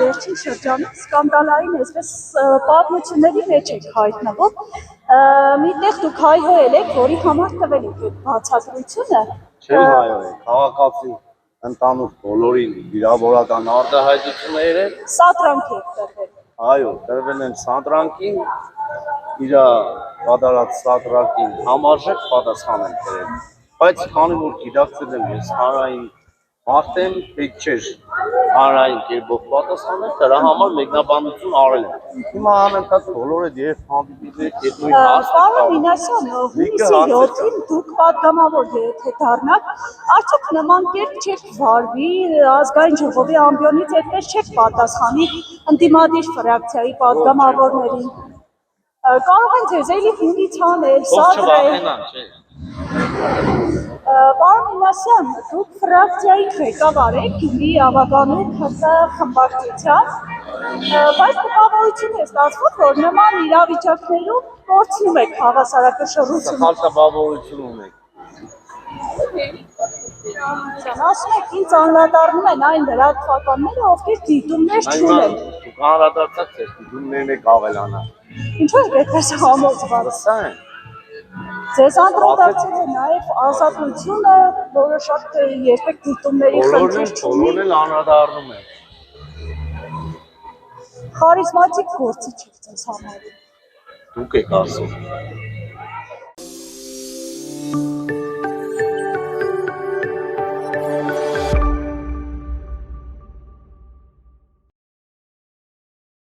վերջին շրջանում սկանդալային այսպես պատմությունների մեջ եք հայտնվում։ Միտեղ դուք հայհոյել եք, որի համար տվել եք այդ բացատրությունը։ Չեմ հայհոյել, քաղաքացի ընդանուր բոլորին վիրավորական արտահայտություններ են։ Սադրանք եք տրվել։ Այո, տրվել են սադրանքին, իր կատարած սադրանքին համարժեք պատասխան են տրել։ Բայց քանի որ գիտակցել եմ ես հանրային մարդ եմ, պետք չէր հանրային կերպով պատասխանել, դրա համար մեկնաբանություն արել եմ։ Հիմա անընդհատ բոլորը երբ հանդիպում եք, երբ նույն հարցը Պարոն Մինասյան, հունիսի 7-ին դուք պատգամավոր եթե դառնաք, արդյոք նման կերպ չեք վարվի, ազգային ժողովի ամբիոնից այդպես չեք պատասխանի ընդդիմադիր ֆրակցիայի պատգամավորներին։ Կարող են ձեզ էլի հունից հանել, սադրել։ Պարոն Մինասյան, դուք ֆրակցիայի ղեկավար եք Գյումրի ավագանու ՀԽ խմբակցության, բայց տպավորություն է ստացվում, որ նման իրավիճակներում կորցնում եք հավասարակշռությունը։ Սխալ տպավորություն ունեք։ Ասում եք, ինձ անդրադառնում են այն լրատվականները, ովքեր դիտումներ չունեն։ Դուք անդրադարձաք, ձեր դիտումներն եք ավելանա։ Ինչու եք այդպես համոզված։ Սա է։ Ձեզ անդրադարձել է նաև ազատությունը, որը շատ երբեք դիտումների խնդիր չունի։ Բոլորն էլ անդրադառնում են։ Խարիզմատիկ գործիչ եք ձեզ համարում։ Դուք եք ասում։